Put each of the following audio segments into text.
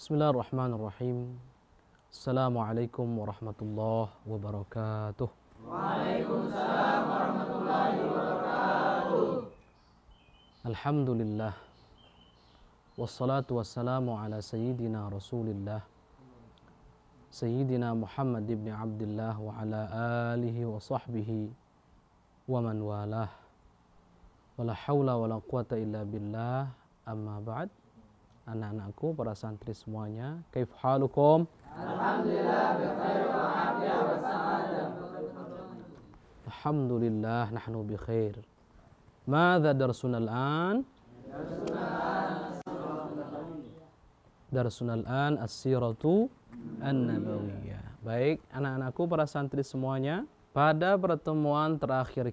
Bismillahirrahmanirrahim. Assalamualaikum warahmatullahi wabarakatuh. Waalaikumsalam warahmatullahi wabarakatuh. Alhamdulillah. Wassalatu wassalamu ala sayyidina Rasulillah Sayyidina Muhammad ibn Abdullah wa ala alihi wa sahbihi wa man walah. Wala hawla wala quwata illa billah. Amma ba'd. Anak-anakku, para santri semuanya, kaif halukum? Alhamdulillah bi khair wa afiyah wa sa'adah. Alhamdulillah nahnu bi khair. Madza darsuna al-an? Darsuna al-an as-siratu an-nabawiyah. Baik, anak-anakku, para santri semuanya, pada pertemuan terakhir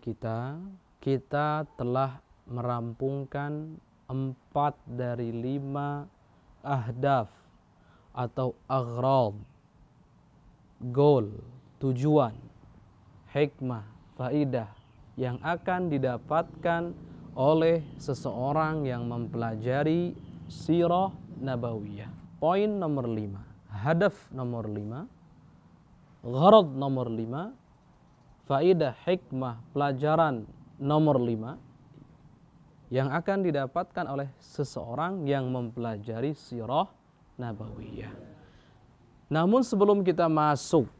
kita telah merampungkan 4 dari 5 ahdaf atau aghrad, goal, tujuan, hikmah, faidah yang akan didapatkan oleh seseorang yang mempelajari sirah nabawiyah. Poin nomor 5, hadaf nomor 5, gharad nomor 5, faidah, hikmah, pelajaran nomor 5 yang akan didapatkan oleh seseorang yang mempelajari sirah nabawiyah. Namun sebelum kita masuk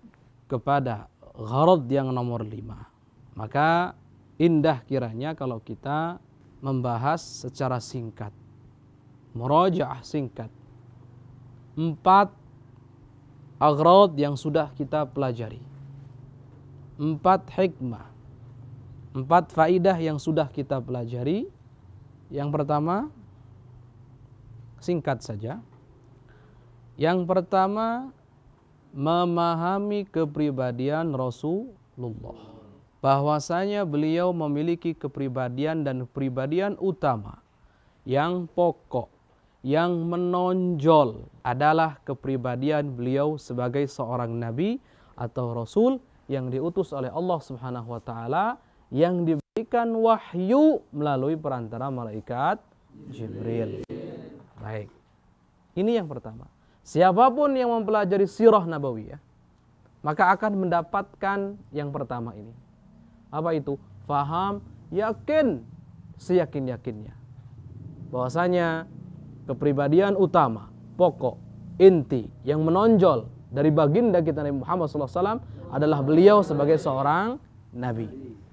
kepada gharad yang nomor 5, maka indah kiranya kalau kita membahas secara singkat, murajaah singkat 4 aghrad yang sudah kita pelajari, 4 hikmah, 4 faidah yang sudah kita pelajari. Yang pertama, singkat saja. Yang pertama, memahami kepribadian Rasulullah. Bahwasanya beliau memiliki kepribadian dan kepribadian utama yang pokok, yang menonjol adalah kepribadian beliau sebagai seorang nabi atau rasul yang diutus oleh Allah Subhanahu wa taala, yang diberikan wahyu melalui perantara malaikat Jibril. Baik. Ini yang pertama. Siapapun yang mempelajari sirah nabawiyah, maka akan mendapatkan yang pertama ini. Apa itu? Faham, yakin, seyakin-yakinnya bahwasanya kepribadian utama, pokok, inti yang menonjol dari baginda kita Nabi Muhammad SAW adalah beliau sebagai seorang nabi.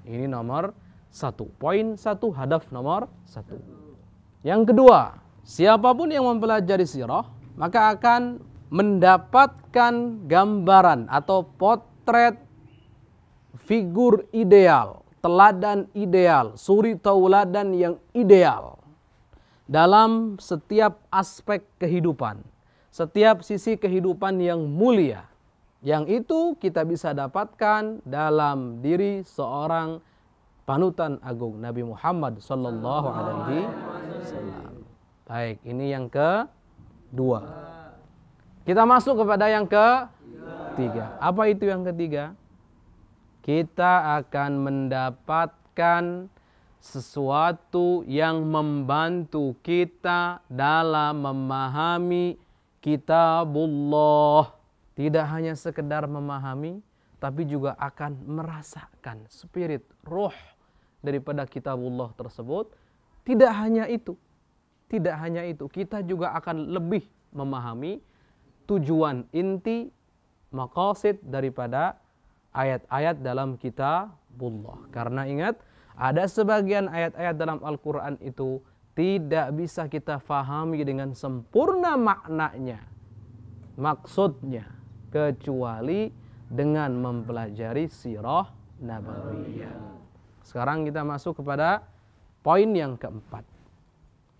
Ini nomor 1. Poin 1, hadaf nomor 1. Yang kedua, siapapun yang mempelajari sirah, maka akan mendapatkan gambaran atau potret figur ideal, teladan ideal, suri tauladan yang ideal dalam setiap aspek kehidupan, setiap sisi kehidupan yang mulia. Yang itu kita bisa dapatkan dalam diri seorang panutan agung Nabi Muhammad sallallahu alaihi wasallam. Baik, ini yang kedua. Kita masuk kepada yang ketiga. Apa itu yang ketiga? Kita akan mendapatkan sesuatu yang membantu kita dalam memahami kitabullah. Tidak hanya sekedar memahami, tapi juga akan merasakan spirit, roh daripada kitabullah tersebut. Tidak hanya itu, kita juga akan lebih memahami tujuan inti, maqasid daripada ayat-ayat dalam kitabullah. Karena ingat, ada sebagian ayat-ayat dalam Al-Quran itu tidak bisa kita fahami dengan sempurna maknanya, maksudnya, kecuali dengan mempelajari sirah nabawiyah. Sekarang kita masuk kepada poin yang keempat.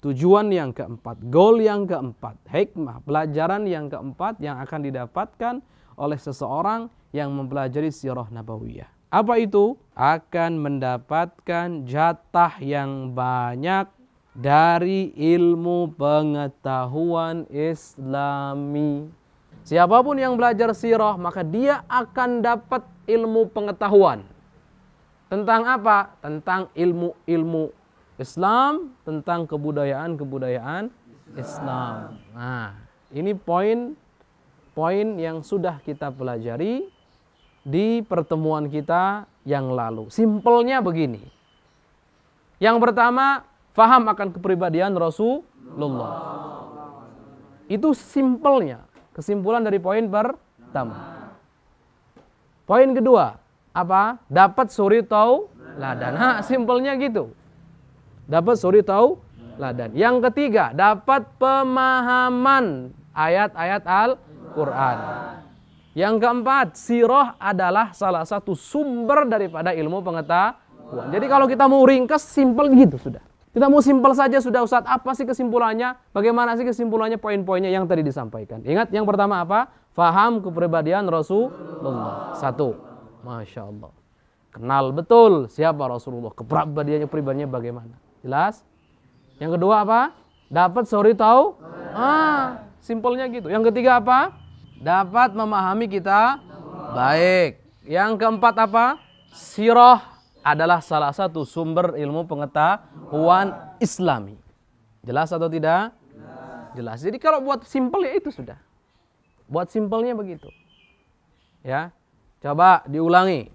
Tujuan yang keempat, goal yang keempat, hikmah, pelajaran yang keempat yang akan didapatkan oleh seseorang yang mempelajari sirah nabawiyah. Apa itu? Akan mendapatkan jatah yang banyak dari ilmu pengetahuan Islami. Siapapun yang belajar sirah, maka dia akan dapat ilmu pengetahuan. Tentang apa? Tentang ilmu-ilmu Islam, tentang kebudayaan-kebudayaan Islam. Nah, Ini poin yang sudah kita pelajari di pertemuan kita yang lalu. Simpelnya begini. Yang pertama, faham akan kepribadian Rasulullah. Itu simpelnya, kesimpulan dari poin pertama. Poin kedua, apa? Dapat suri tauladan. Nah, simpelnya gitu. Dapat suri tauladan. Yang ketiga, dapat pemahaman ayat-ayat Al-Quran. Yang keempat, sirah adalah salah satu sumber daripada ilmu pengetahuan. Jadi kalau kita mau ringkas, simpel gitu sudah. Kita mau simpel saja sudah, Ustaz. Apa sih kesimpulannya? Bagaimana sih kesimpulannya, poin-poinnya yang tadi disampaikan? Ingat, yang pertama apa? Faham kepribadian Rasulullah. Satu. Masya Allah. Kenal betul siapa Rasulullah. Kepribadiannya bagaimana? Jelas? Yang kedua apa? Dapat suri tahu? Simpelnya gitu. Yang ketiga apa? Dapat memahami kita baik. Yang keempat apa? Sirah adalah salah satu sumber ilmu pengetahuan Islami. Jelas atau tidak? Jelas. Jadi kalau buat simpel ya itu sudah. Buat simpelnya begitu. Ya. Coba diulangi.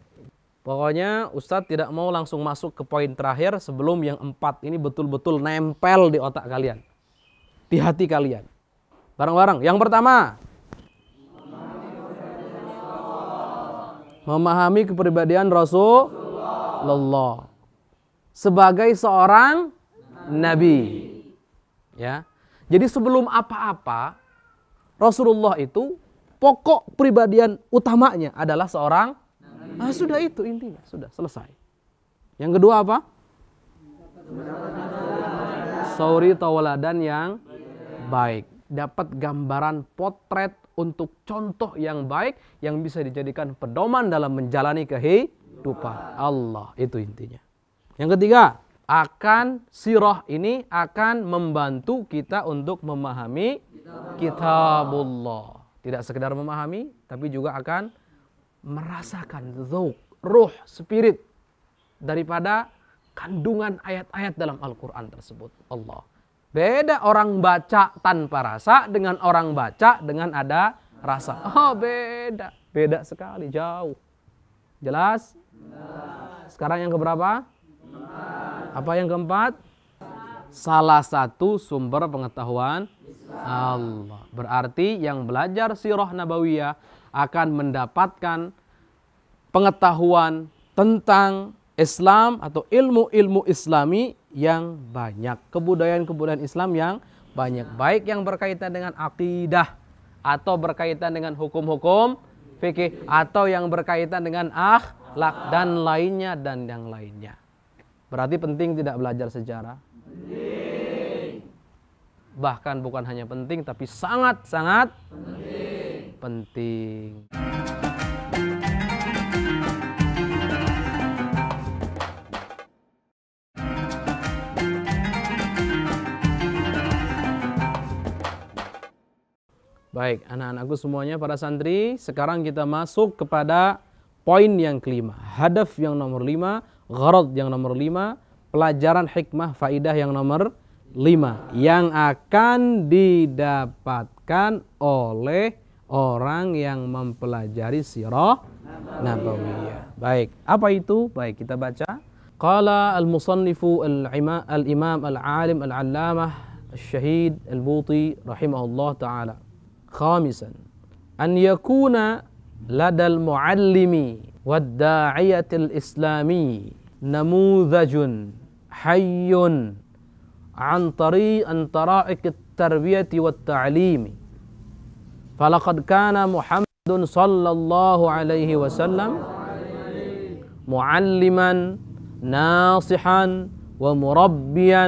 Pokoknya Ustadz tidak mau langsung masuk ke poin terakhir sebelum yang 4 ini betul-betul nempel di otak kalian. Di hati kalian. Bareng-bareng. Yang pertama, memahami kepribadian Rasulullah sebagai seorang nabi. Ya. Jadi sebelum apa-apa, Rasulullah itu pokok pribadian utamanya adalah seorang nabi. Sudah itu intinya, sudah selesai. Yang kedua apa? Suri tauladan yang baik. Dapat gambaran potret untuk contoh yang baik yang bisa dijadikan pedoman dalam menjalani kehidupan. Allah, itu intinya. Yang ketiga, akan sirah ini akan membantu kita untuk memahami kitabullah. Tidak sekedar memahami, tapi juga akan merasakan dzauq, ruh, spirit daripada kandungan ayat-ayat dalam Al-Quran tersebut. Allah. Beda orang baca tanpa rasa dengan orang baca dengan ada rasa. Beda. Beda sekali, jauh. Jelas? Sekarang yang keberapa? Apa yang keempat? Salah satu sumber pengetahuan Allah. Berarti yang belajar sirah nabawiyah akan mendapatkan pengetahuan tentang Islam atau ilmu-ilmu Islami yang banyak, kebudayaan-kebudayaan Islam yang banyak, baik yang berkaitan dengan akidah atau berkaitan dengan hukum-hukum fikih atau yang berkaitan dengan akhlak dan lainnya dan yang lainnya. Berarti penting tidak belajar sejarah? Penting. Bahkan bukan hanya penting tapi sangat-sangat penting. Baik, anak-anakku semuanya, para santri, sekarang kita masuk kepada poin yang kelima. Hadaf yang nomor 5, gharad yang nomor 5, pelajaran hikmah faidah yang nomor 5 yang akan didapatkan oleh orang yang mempelajari sirah nabawiyah. Baik, apa itu? Baik, kita baca. Qala al-musannifu al-imam al-alim al-allamah al-syahid al-buti rahimahullah ta'ala. خامسا أن يكون لدى المعلم والداعية الإسلامي نموذج حي عن طرائق التربية والتعليم فلقد كان محمد صلى الله عليه وسلم معلما ناصحا ومربيا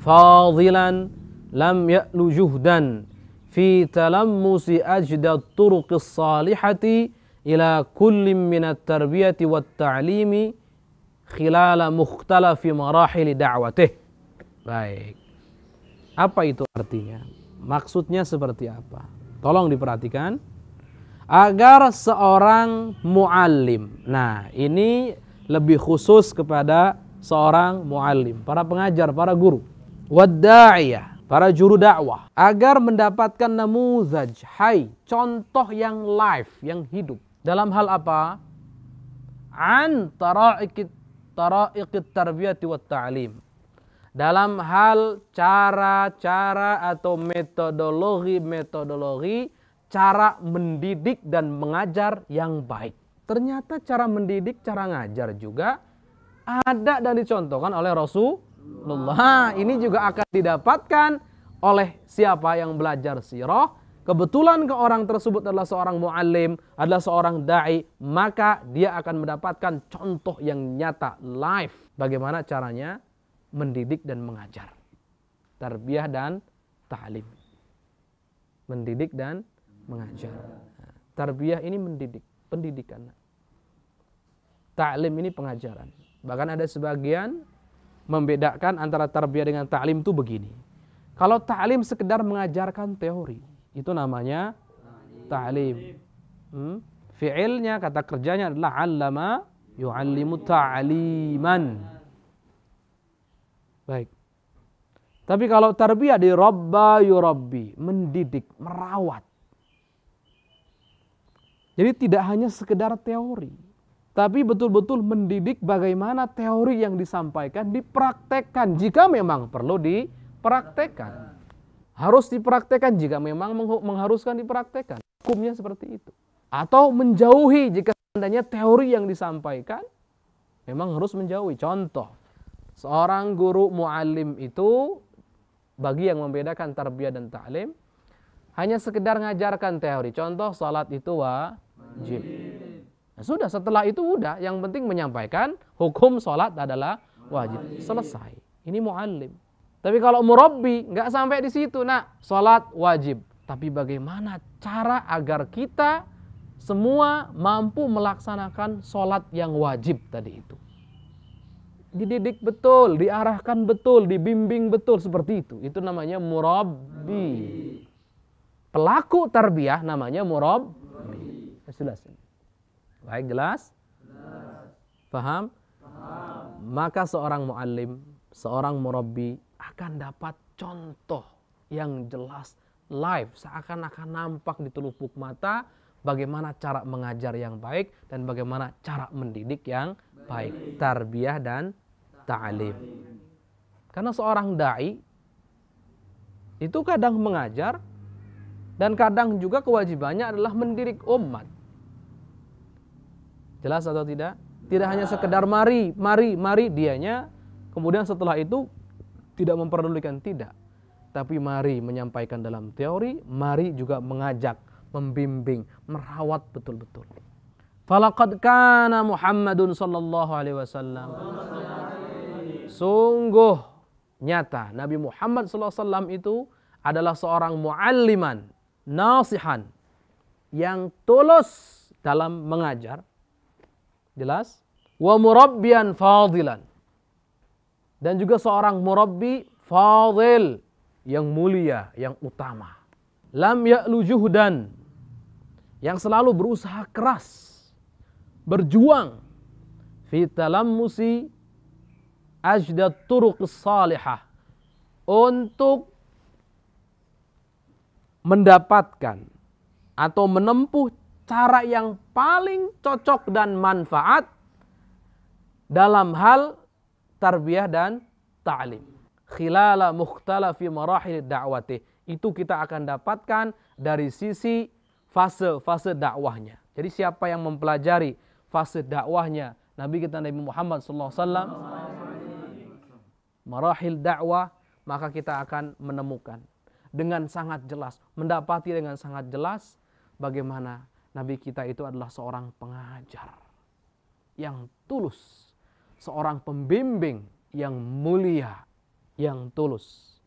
فاضلا لم يأل جهدا في تلمس أجدى الطرق الصالحة إلى كل من التربية والتعليم خلال مختلف مراحل دعوته. Baik. Apa itu artinya? Maksudnya seperti apa? Tolong diperhatikan. Agar seorang muallim. Nah, ini lebih khusus kepada seorang muallim, para pengajar, para guru. Wadda'iyah, para juru dakwah agar mendapatkan namuzaj, contoh yang live, yang hidup. Dalam hal apa? An tara'iqit tarbiyati wat ta'lim. Dalam hal cara-cara atau metodologi cara mendidik dan mengajar yang baik. Ternyata cara mendidik, cara ngajar juga ada dan dicontohkan oleh Rasulullah. Ini juga akan didapatkan oleh siapa yang belajar sirah. Kebetulan ke orang tersebut adalah seorang muallim, adalah seorang da'i, maka dia akan mendapatkan contoh yang nyata, live. Bagaimana caranya mendidik dan mengajar. Tarbiyah dan ta'lim. Mendidik dan mengajar. Tarbiyah ini mendidik, pendidikan. Ta'lim ini pengajaran. Bahkan ada sebagian membedakan antara tarbiyah dengan ta'lim itu begini. Kalau ta'lim sekedar mengajarkan teori, itu namanya ta'lim. Fi'ilnya, kata kerjanya adalah 'allama yu'allimu ta'liman. Baik. Tapi kalau tarbiyah di rabba yurabbi, mendidik, merawat. Jadi tidak hanya sekedar teori, tapi betul-betul mendidik bagaimana teori yang disampaikan dipraktekkan jika memang perlu dipraktekkan. Harus dipraktekkan jika memang mengharuskan dipraktekkan. Hukumnya seperti itu. Atau menjauhi jika seandainya teori yang disampaikan memang harus menjauhi. Contoh, seorang guru muallim itu, bagi yang membedakan tarbiyah dan ta'lim, hanya sekedar ngajarkan teori. Contoh, salat itu wajib. Nah, sudah, setelah itu udah, yang penting menyampaikan hukum salat adalah wajib. Selesai. Ini muallim. Tapi kalau murabbi, nggak sampai di situ. Nah, salat wajib. Tapi bagaimana cara agar kita semua mampu melaksanakan salat yang wajib tadi itu? Dididik betul, diarahkan betul, dibimbing betul, seperti itu. Itu namanya murabbi. Pelaku tarbiyah namanya murabbi. Jelas. Baik, jelas? Paham? Maka seorang muallim, seorang murabbi akan dapat contoh yang jelas, live, seakan-akan nampak di telupuk mata bagaimana cara mengajar yang baik dan bagaimana cara mendidik yang baik. Tarbiyah dan ta'lim. Karena seorang da'i itu kadang mengajar dan kadang juga kewajibannya adalah mendidik umat. Jelas atau tidak? Tidak hanya sekedar mari dianya, kemudian setelah itu tidak memperdulikan, tidak. Tapi mari menyampaikan dalam teori, mari juga mengajak, membimbing, merawat betul-betul. Falaqad kana Muhammadun sallallahu alaihi wasallam. Sungguh nyata Nabi Muhammad sallallahu alaihi wasallam itu adalah seorang mualliman, nasihan, yang tulus dalam mengajar. Jelas? Wa murabbiyan fadilan. Dan juga seorang murabbi fadil, yang mulia, yang utama. Lam ya'lu juhdan, yang selalu berusaha keras, berjuang fi talammusi ajdat turuqis salihah, untuk mendapatkan atau menempuh cara yang paling cocok dan manfaat dalam hal tarbiyah dan ta'lim. Khilala mukhtalafi marahil da'wati. Itu kita akan dapatkan dari sisi fase-fase dakwahnya. Jadi siapa yang mempelajari fase dakwahnya Nabi kita Nabi Muhammad SAW, marahil dakwah, maka kita akan menemukan dengan sangat jelas, mendapati dengan sangat jelas bagaimana Nabi kita itu adalah seorang pengajar yang tulus, seorang pembimbing yang mulia, yang tulus,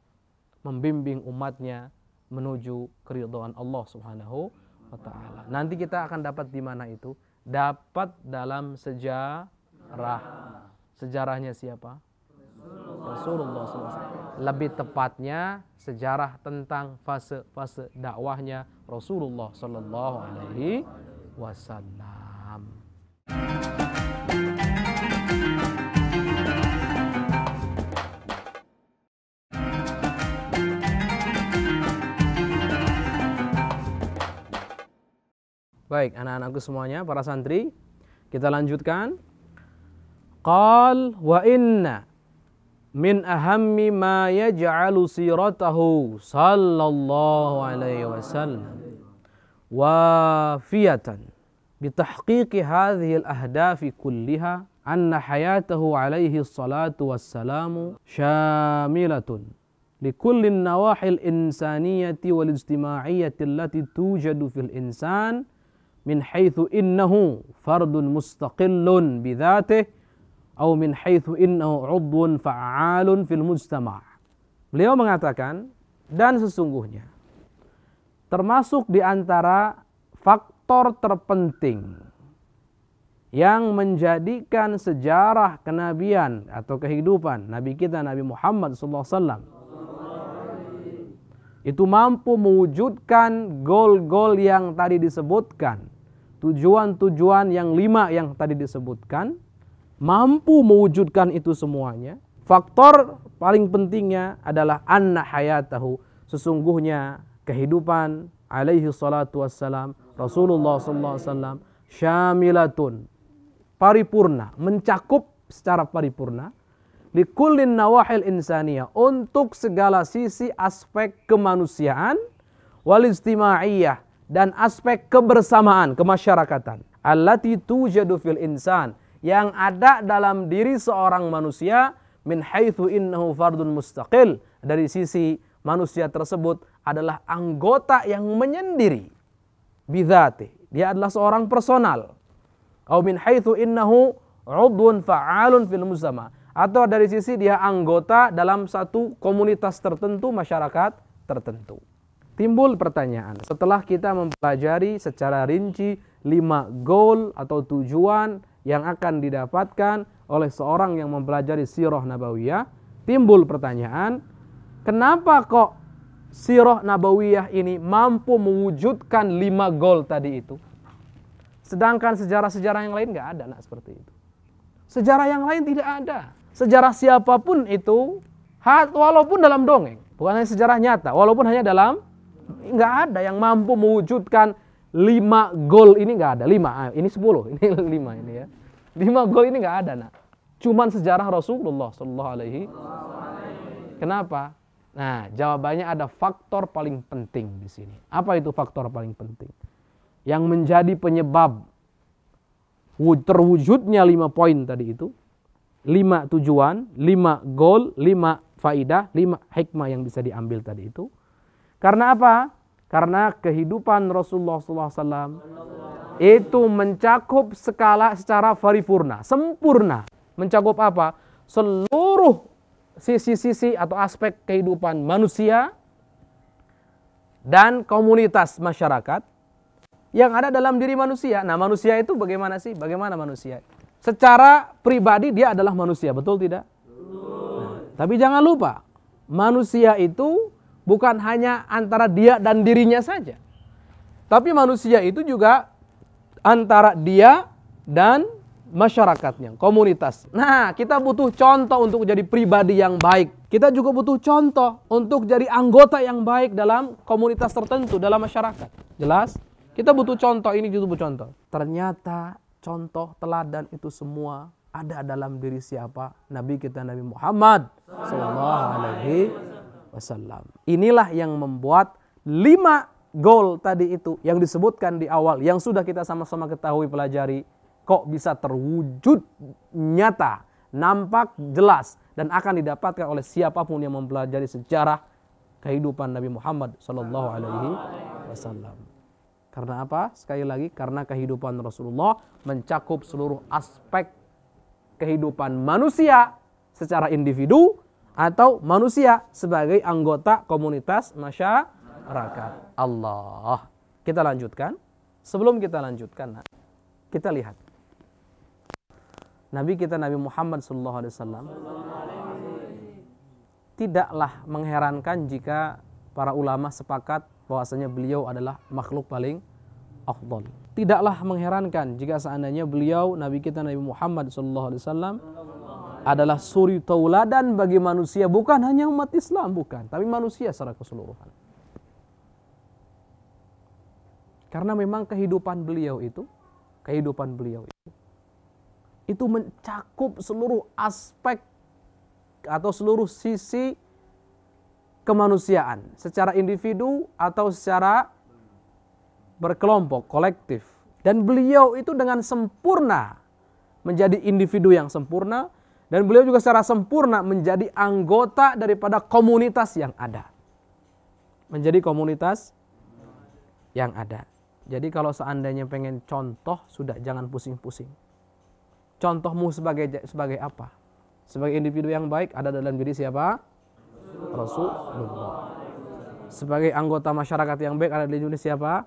membimbing umatnya menuju keridhaan Allah Subhanahu wa ta'ala. Nanti kita akan dapat di mana itu? Dapat dalam sejarah. Sejarahnya siapa? Rasulullah SAW. Lebih tepatnya sejarah tentang fase-fase dakwahnya Rasulullah Sallallahu Alaihi Wasallam. Baik, anak-anakku semuanya, para santri, kita lanjutkan. Qal wa inna min ahammi ma yaj'alu siratahu sallallahu alaihi wasallam wafiyatan bitahqiqi hadhihi al-ahdafi kulliha anna hayatahu alaihi salatu wassalamu syamilatun likulli an-nawahi al-insaniyati wal ijtima'iyyati allati tujadu fil insan min haitsu innahu fardun mustaqillun bidzatihi atau min haitsu innahu 'udwun fa'alun fil mujtama'. Beliau mengatakan, dan sesungguhnya termasuk di antara faktor terpenting yang menjadikan sejarah kenabian atau kehidupan Nabi kita Nabi Muhammad SAW itu mampu mewujudkan goal-goal yang tadi disebutkan, tujuan-tujuan yang 5 yang tadi disebutkan, mampu mewujudkan itu semuanya. Faktor paling pentingnya adalah anna hayatahu, sesungguhnya kehidupan alaihi salatu wassalam Rasulullah sallallahu alaihi wasallam syamilatun, paripurna, mencakup secara paripurna, likullin nawahil insaniyah, untuk segala sisi aspek kemanusiaan, wal ijtima'iyyah, dan aspek kebersamaan, kemasyarakatan, allati tujadu fil insan, yang ada dalam diri seorang manusia, min haitsu innahu fardun mustaqil, dari sisi manusia tersebut adalah anggota yang menyendiri, bidzati, dia adalah seorang personal, atau min haitsu innahu 'udwun fa'alun fil mujtama', atau dari sisi dia anggota dalam satu komunitas tertentu, masyarakat tertentu. Timbul pertanyaan, setelah kita mempelajari secara rinci 5 goal atau tujuan yang akan didapatkan oleh seorang yang mempelajari sirah nabawiyah, timbul pertanyaan, kenapa kok sirah nabawiyah ini mampu mewujudkan 5 goal tadi itu, sedangkan sejarah-sejarah yang lain nggak ada seperti itu. Sejarah yang lain tidak ada. Sejarah siapapun itu, walaupun dalam dongeng, bukan hanya sejarah nyata, walaupun hanya dalam, nggak ada yang mampu mewujudkan 5 goal ini, nggak ada. 5, ini 10, ini 5 ini ya. 5 goal ini nggak ada, nak. Cuman sejarah Rasulullah Sallallahu Alaihi. Kenapa? Nah, jawabannya ada faktor paling penting di sini. Apa itu faktor paling penting? Yang menjadi penyebab terwujudnya 5 poin tadi itu, 5 tujuan, 5 goal, 5 faidah, 5 hikmah yang bisa diambil tadi itu. Karena apa? Karena kehidupan Rasulullah SAW itu mencakup skala secara paripurna, sempurna. Mencakup apa? Seluruh sisi-sisi atau aspek kehidupan manusia dan komunitas masyarakat yang ada dalam diri manusia. Nah, manusia itu bagaimana sih? Bagaimana manusia? Secara pribadi dia adalah manusia, betul tidak? Nah, tapi jangan lupa, manusia itu bukan hanya antara dia dan dirinya saja. Tapi manusia itu juga antara dia dan masyarakatnya, komunitas. Nah, kita butuh contoh untuk jadi pribadi yang baik. Kita juga butuh contoh untuk jadi anggota yang baik dalam komunitas tertentu, dalam masyarakat. Jelas? Kita butuh contoh, ini juga butuh contoh. Ternyata contoh teladan itu semua ada dalam diri siapa? Nabi kita Nabi Muhammad sallallahu alaihi wasallam. Inilah yang membuat 5 goal tadi itu yang disebutkan di awal, yang sudah kita sama-sama ketahui pelajari, kok bisa terwujud nyata, nampak jelas, dan akan didapatkan oleh siapapun yang mempelajari sejarah kehidupan Nabi Muhammad sallallahu alaihi wasallam. Karena apa? Sekali lagi, karena kehidupan Rasulullah mencakup seluruh aspek kehidupan manusia secara individu atau manusia sebagai anggota komunitas masyarakat. Allah. Kita lanjutkan. Sebelum kita lanjutkan, kita lihat. Nabi kita Nabi Muhammad SAW tidaklah mengherankan jika para ulama sepakat bahwasanya beliau adalah makhluk paling afdal. Tidaklah mengherankan jika seandainya beliau, Nabi kita Nabi Muhammad SAW, adalah suri tauladan bagi manusia, bukan hanya umat Islam, bukan, tapi manusia secara keseluruhan. Karena memang kehidupan beliau itu mencakup seluruh aspek atau seluruh sisi kemanusiaan, secara individu atau secara berkelompok, kolektif. Dan beliau itu dengan sempurna menjadi individu yang sempurna, dan beliau juga secara sempurna menjadi anggota daripada komunitas yang ada. Menjadi komunitas yang ada. Jadi kalau seandainya pengen contoh, sudah jangan pusing-pusing. Contohmu sebagai apa? Sebagai individu yang baik ada dalam diri siapa? Rasulullah. Sebagai anggota masyarakat yang baik ada dalam diri siapa?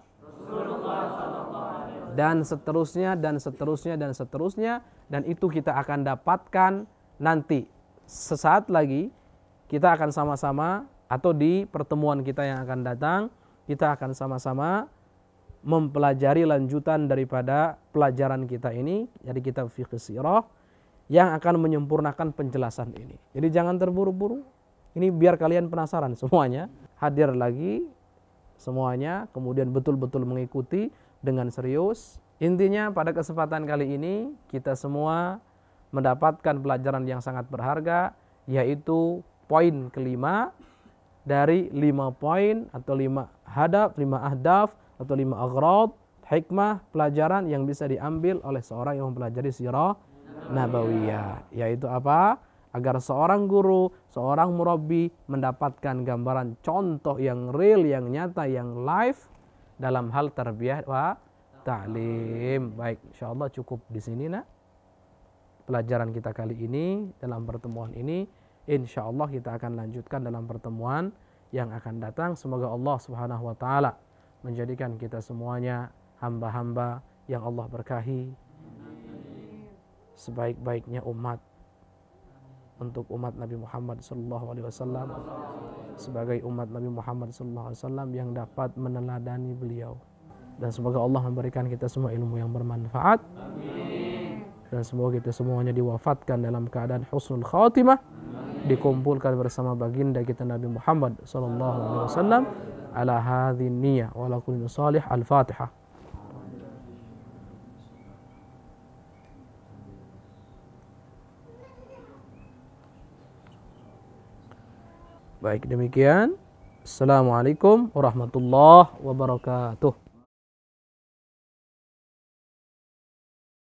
Dan seterusnya, dan seterusnya, dan seterusnya. Dan itu kita akan dapatkan nanti. Sesaat lagi kita akan sama-sama, atau di pertemuan kita yang akan datang, kita akan sama-sama mempelajari lanjutan daripada pelajaran kita ini, dari kitab Fiqh Sirah, yang akan menyempurnakan penjelasan ini. Jadi jangan terburu-buru. Ini biar kalian penasaran semuanya. Hadir lagi semuanya, kemudian betul-betul mengikuti dengan serius. Intinya pada kesempatan kali ini kita semua mendapatkan pelajaran yang sangat berharga, yaitu poin kelima dari 5 poin atau 5 hadaf, 5 ahdaf atau 5 aghrad, hikmah, pelajaran yang bisa diambil oleh seorang yang mempelajari sirah nabawiyah. Yaitu apa? Agar seorang guru, seorang murabbi mendapatkan gambaran contoh yang real, yang nyata, yang live dalam hal tarbiyah wa ta'lim. Baik, insyaallah cukup di sini nak pelajaran kita kali ini. Dalam pertemuan ini insyaallah kita akan lanjutkan dalam pertemuan yang akan datang. Semoga Allah Subhanahu wa taala menjadikan kita semuanya hamba-hamba yang Allah berkahi, sebaik-baiknya umat untuk umat Nabi Muhammad sallallahu alaihi wasallam, sebagai umat Nabi Muhammad sallallahu alaihi wasallam yang dapat meneladani beliau. Dan semoga Allah memberikan kita semua ilmu yang bermanfaat. Amin. Dan semoga kita semuanya diwafatkan dalam keadaan husnul khatimah, dikumpulkan bersama baginda kita Nabi Muhammad sallallahu alaihi wasallam ala hadhihi niyyah wa ala kulli salih. Al-Fatihah. Baik, demikian. Assalamualaikum warahmatullahi wabarakatuh.